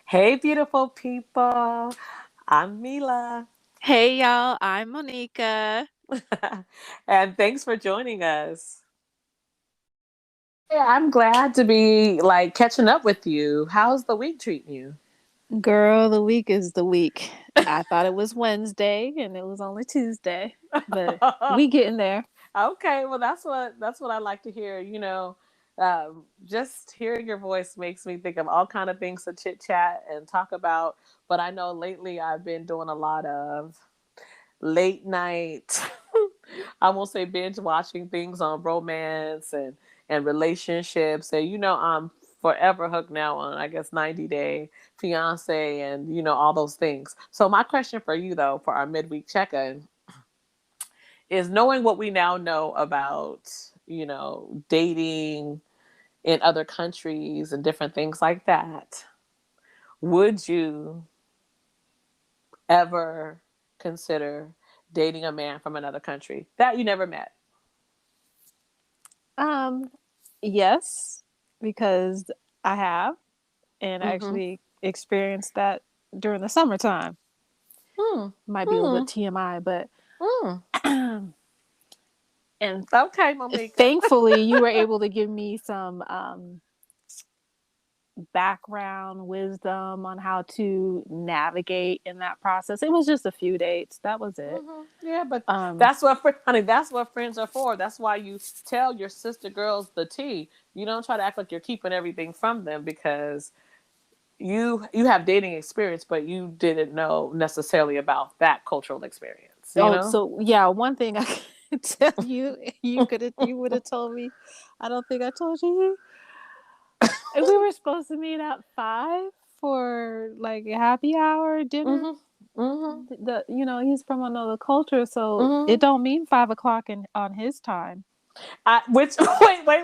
Hey, beautiful people. I'm Mila. Hey y'all, I'm Monika. And thanks for joining us. Hey, I'm glad to be catching up with you. How's the week treating you? Girl, the week is the week. I thought it was Wednesday and it was only Tuesday, but we getting there. Okay, well that's what I like to hear. Just hearing your voice makes me think of all kind of things to chit chat and talk about. But I know lately I've been doing a lot of late night. I won't say binge watching things on romance and relationships, and I'm forever hooked now on, I guess, 90-day fiance and all those things. So my question for you though, for our midweek check-in, is knowing what we now know about dating in other countries and different things like that. Would you ever consider dating a man from another country that you never met? Um, yes, because I have and Mm-hmm. actually experienced that during the summertime. Hmm. Might be a little bit Hmm. TMI, but Hmm. and Okay, Monika. thankfully you were able to give me some background wisdom on how to navigate in that process. It was just a few dates. That was it. Yeah, but Um, that's what, honey. That's what friends are for. That's why you tell your sister girls the tea. You don't try to act like you're keeping everything from them because you have dating experience, but you didn't know necessarily about that cultural experience. oh, so yeah, one thing I could tell you, you would have told me. I don't think I told you. We were supposed to meet at 5 for like a happy hour dinner. Mhm. Mhm. He's from another culture, so it Mhm. don't mean 5 o'clock on his time. Which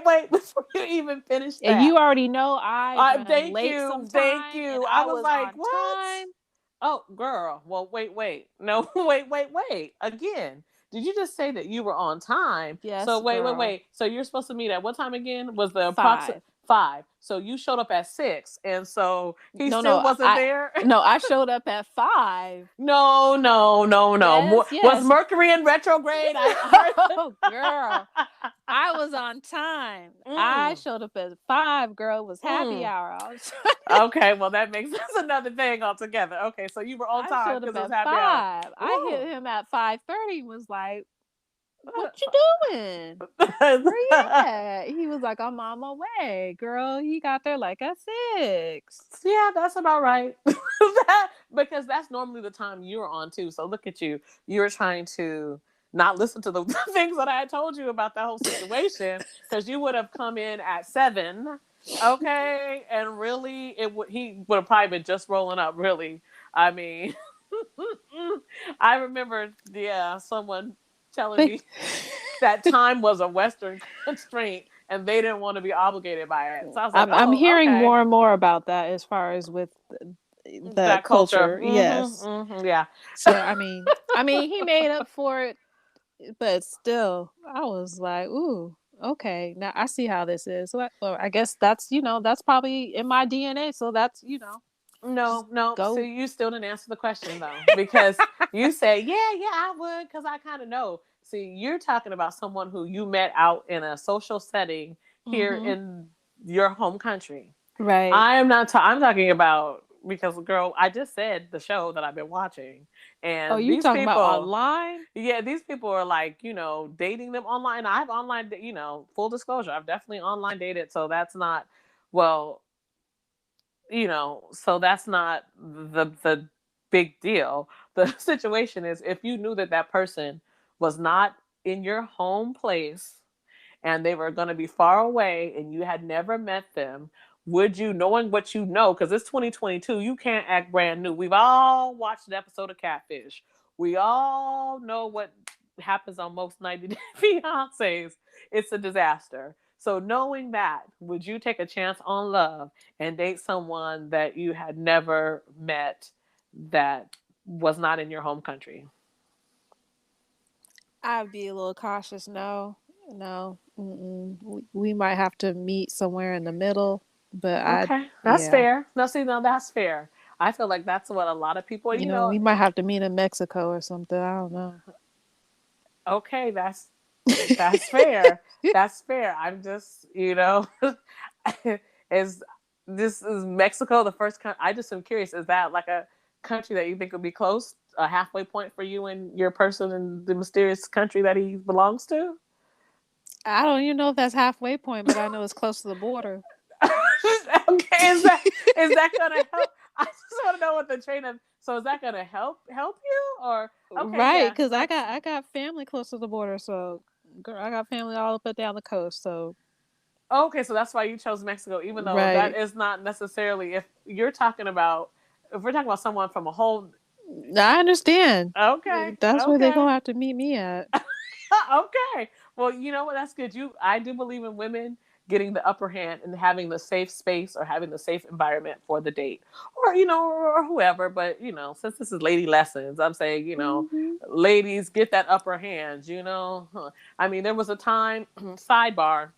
wait before you even finish And you that. already know I run Thank late you, thank sometime, and you. I I was was like, on what? time. Oh, girl. Well, wait. No, wait. Again, did you just say that you were on time? So Yes, girl. wait. So you're supposed to meet at what time again? Was the approximate 5. 5? So you showed up at 6, and so he No, still no, wasn't I there. no, I showed up at 5. No. Yes, Was yes. Mercury in retrograde? I heard. Oh, girl. I was on time. I Mm, showed up at 5, girl. It was happy mm. hour. I was Okay, well that makes that's another thing altogether. Okay, so you were on I time showed up because it was at happy hour. 5. I hit Woo. him at 5:30 and was like, "What you doing? Where you at?" He was like, "I'm on my way." Girl, he got there like at 6. Yeah, that's about right. Because that's normally the time you're on too. So look at you. You're trying to not listen to the things that I had told you about that whole situation because you would have come in at 7, okay, and really he would have probably been just rolling up. Really, I mean, I remember, yeah, someone telling But me that time was a Western constraint and they didn't want to be obligated by it. So I was like, I'm oh, hearing okay. more and more about that as far as with the That culture. culture. Yes. Yeah. So I mean, he made up for it, but still, I was like, ooh, okay, now I see how this is. Well, I guess that's probably in my DNA. So that's just No. So go. you still didn't answer the question though, because you say, yeah, I would, because I kind of know. See, you're talking about someone who you met out in a social setting here Mm-hmm. in your home country. Right. I am not. I'm talking about, because, girl, I just said the show that I've been watching, Oh, and you these talking about people, online? yeah, these people are like, dating them online. I've online, full disclosure, I've definitely online dated, so that's not, well, so that's not the big deal. The situation is, if you knew that that person was not in your home place and they were going to be far away and you had never met them, would you, knowing what you know, because it's 2022, you can't act brand new. We've all watched an episode of Catfish. We all know what happens on most 90 Day Fiancés. It's a disaster. So, knowing that, would you take a chance on love and date someone that you had never met, that was not in your home country? I'd be a little cautious. No, no. Mm-mm. We might have to meet somewhere in the middle. But Okay, that's yeah, fair. No, see, no, that's fair. I feel like that's what a lot of people, we might have to meet in Mexico or something. I don't know. okay, that's fair. That's fair. I'm just, is this is Mexico the first country? I just am curious. Is that like a country that you think would be close, a halfway point for you and your person in the mysterious country that he belongs to? I don't even know if that's halfway point, but I know it's close to the border. Okay, is that gonna help? I just want to know what the train of. So is that gonna help you or okay? Right, Yeah, because I that's got I got family close to the border, so girl, I got family all up and down the coast. So okay. So that's why you chose Mexico, even though that right, is not necessarily if you're talking about if we're talking about someone from a whole. I understand. Okay, That's where they're okay. gonna have to meet me at. Okay. Well, you know what? That's good. I do believe in women getting the upper hand and having the safe space or having the safe environment for the date, or or whoever. But since this is lady lessons, I'm saying Hmm. ladies get that upper hand. I mean, there was a time sidebar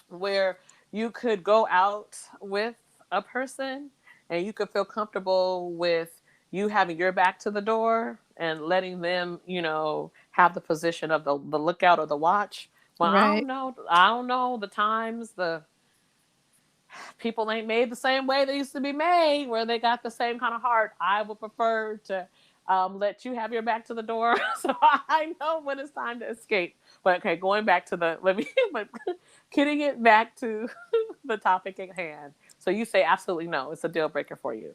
where you could go out with a person and you could feel comfortable with you having your back to the door and letting them, have the position of the lookout or the watch. Well, I don't Right. know. I don't know the times the people ain't made the same way they used to be made, where they got the same kind of heart. I would prefer to let you have your back to the door, so I know when it's time to escape. But okay, going back to the let me, but getting it back to the topic at hand. So you say absolutely no, it's a deal breaker for you.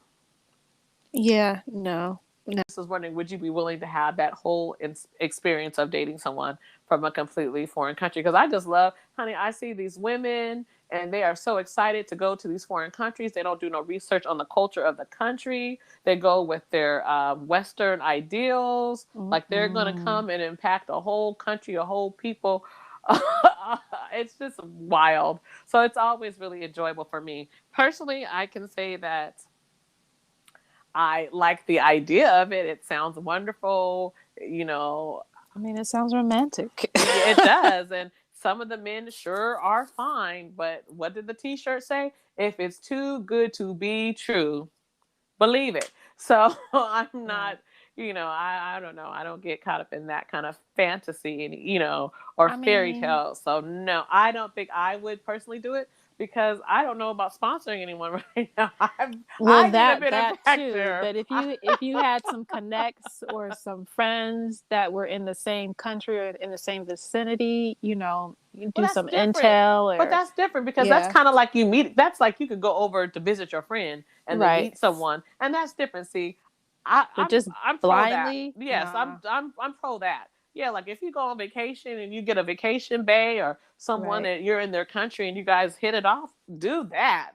Yeah. No. No. I was wondering, would you be willing to have that whole experience of dating someone from a completely foreign country? Because I just love, honey, I see these women and they are so excited to go to these foreign countries. They don't do no research on the culture of the country. They go with their Western ideals, like they're going to Mm-mm. come and impact a whole country, a whole people. It's just wild. So it's always really enjoyable for me. Personally, I can say that I like the idea of it. It sounds wonderful. I mean, it sounds romantic. Yeah, it does. And some of the men sure are fine. But what did the t shirt say? If it's too good to be true, believe it. So I'm Right. not, I don't know. I don't get caught up in that kind of fantasy and, or I fairy mean, tales. So no, I don't think I would personally do it because I don't know about sponsoring anyone right now. well, I need a that too. benefactor. But if you had some connects or some friends that were in the same country or in the same vicinity, you Well, do that's some different. intel But or that's different because that's yeah, kind of like you meet. That's like you could go over to visit your friend and then right. meet someone, and that's different. See, But I'm just I'm pro that. blindly, Yes, nah. I'm pro that. Yeah, like if you go on vacation and you get a vacation bay or someone Right. that you're in their country and you guys hit it off, do that.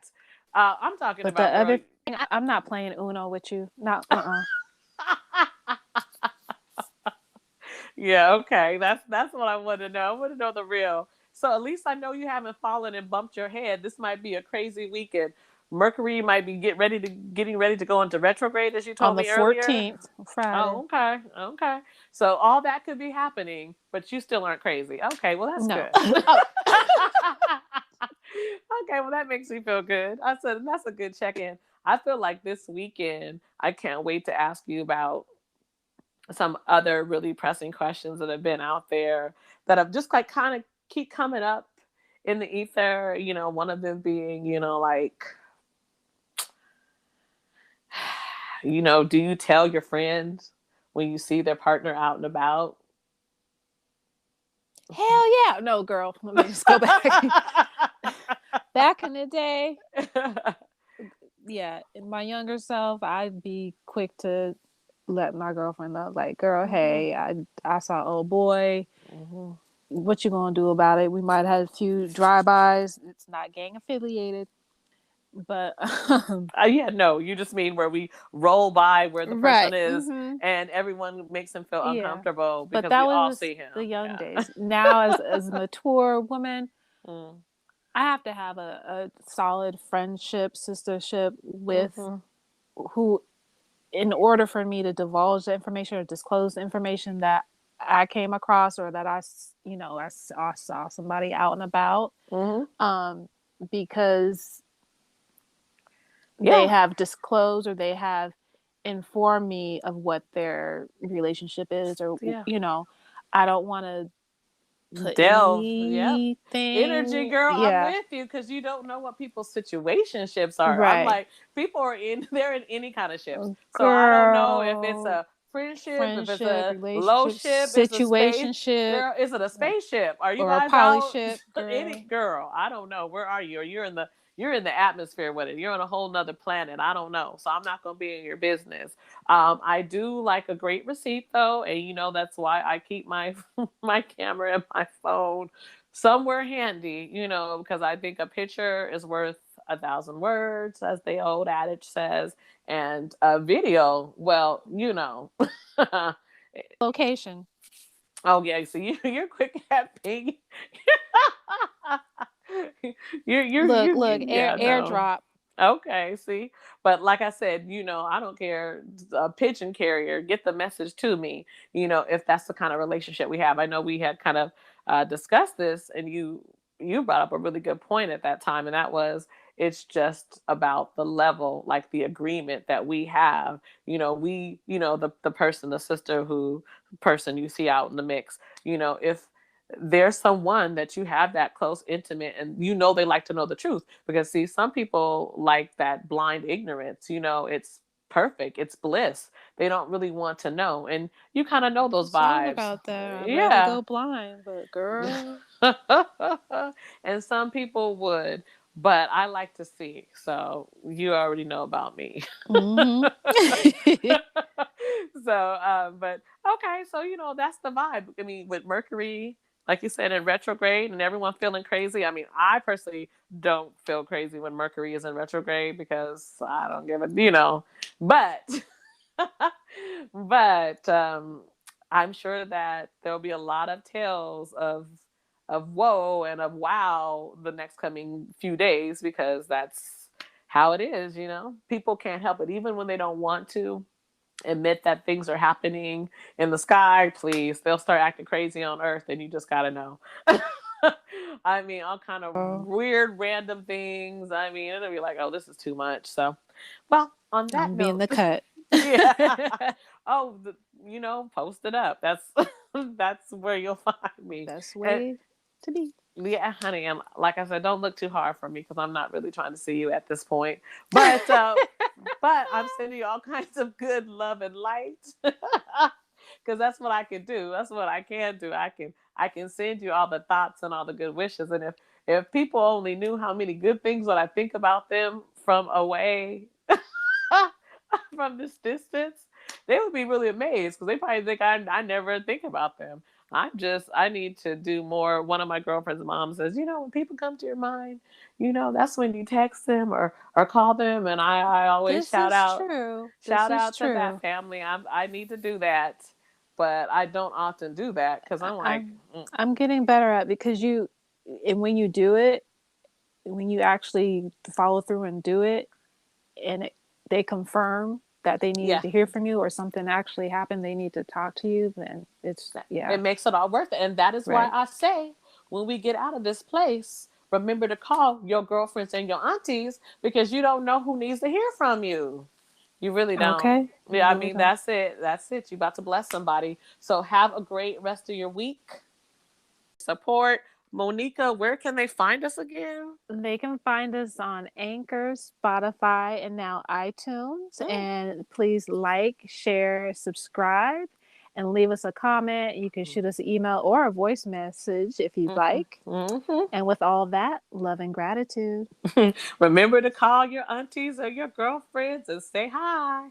I'm talking But the about girl. other thing, I'm not playing Uno with you. No, Yeah, okay. That's what I want to know. I want to know the real. So at least I know you haven't fallen and bumped your head. This might be a crazy weekend. Mercury might be getting ready to go into retrograde, as you on told the me earlier. 14th, Friday. Oh, okay, okay. So all that could be happening, but you still aren't crazy. Okay, well that's No. good. Oh, Okay, well that makes me feel good. I said that's a good check-in. I feel like this weekend I can't wait to ask you about some other really pressing questions that have been out there that have just like kind of keep coming up in the ether. One of them being, like, do you tell your friends when you see their partner out and about? hell yeah. No, girl. Let me just go back. Back in the day, yeah, in my younger self, I'd be quick to let my girlfriend know, like, girl, Mhm, hey, I saw old boy. mhm. What you gonna do about it? We might have a few drive-bys. It's not gang affiliated, but Yeah, no, you just mean where we roll by where the person right. is Hmm. and everyone makes him feel Yeah. uncomfortable But because that we was all just see him. the young Yeah. days. Now, as a mature woman, Mm. I have to have a solid friendship, sistership with Mhm. who, in order for me to divulge the information or disclose the information that I came across or that I saw somebody out and about. Mhm. Um, because they Yeah. have disclosed or they have informed me of what their relationship is, or Yeah. I don't want to put Delve. Yep. Energy anything. girl, I'm Yeah, with you because you don't know what people's situationships are. I'm right. like, people are in they're in any kind of ships. So I don't know if it's Girl, a friendship, if it's friendship, a low relationship, ship, it's a space. situationship, Girl, is it a spaceship? Are you or a guys out? polyship, Any girl. girl. I don't know. Where are you? Or you're in the atmosphere with it. You're on a whole nother planet. I don't know. So I'm not gonna be in your business. I do like a great receipt though, and that's why I keep my my camera and my phone somewhere handy, because I think a picture is worth 1,000 words, as the old adage says, and a video, well, Location. oh yeah, so you're quick at ping. Look, Yeah, no. airdrop. Okay, see, but like I said, I don't care. A pigeon carrier, get the message to me. If that's the kind of relationship we have. I know we had kind of discussed this, and you brought up a really good point at that time, and that was it's just about the level, like the agreement that we have. The person, the sister who person you see out in the mix. If there's someone that you have that close, intimate, and they like to know the truth. Because see, some people like that blind ignorance. It's perfect, it's bliss. They don't really want to know, and you kind of know those Sorry vibes. about that. I'd rather Yeah. go blind, but girl. And some people would, but I like to see. So you already know about me. Hmm. So, but okay, so that's the vibe. I mean, with Mercury, like you said, in retrograde, and everyone feeling crazy. I mean, I personally don't feel crazy when Mercury is in retrograde because I don't give but but I'm sure that there'll be a lot of tales of whoa and of wow the next coming few days, because that's how it is. People can't help it, even when they don't want to admit that things are happening in the sky. Please, they'll start acting crazy on Earth, and you just gotta know. I mean, all kind of Oh, weird, random things. I mean, it'll be like, oh, this is too much. So, well, on that I'm being note, the cut. yeah. Oh, post it up. That's that's where you'll find me. Best And way to be. yeah, honey, and like I said, don't look too hard for me because I'm not really trying to see you at this point. But I'm sending you all kinds of good love and light. Because that's what I can do. That's what I can do. I can send you all the thoughts and all the good wishes. And if people only knew how many good things that I think about them from away, from this distance, they would be really amazed because they probably think I never think about them. I need to do more. One of my girlfriend's mom says, when people come to your mind, that's when you text them or call them. And I always This shout is out true. This shout is out to that true. family. I need to do that, but I don't often do that because I- I'm like, I'm I'm getting better at, because and when you do it, when you actually follow through and do it, and they confirm that they needed yeah, to hear from you, or something actually happened, they need to talk to you, then it's, it yeah, makes it all worth it. And that is why right. I say, when we get out of this place, remember to call your girlfriends and your aunties, because you don't know who needs to hear from you. You really don't. Okay, you Yeah, I really mean, don't. that's it. That's it. You about to bless somebody. So have a great rest of your week. Support. Monika, where can they find us again? They can find us on Anchor, Spotify, and now iTunes. Mm, And please like, share, subscribe, and leave us a comment. You can shoot us an email or a voice message if you'd mhm, like. mhm. And with all that, love and gratitude. Remember to call your aunties or your girlfriends and say hi.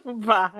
Bye.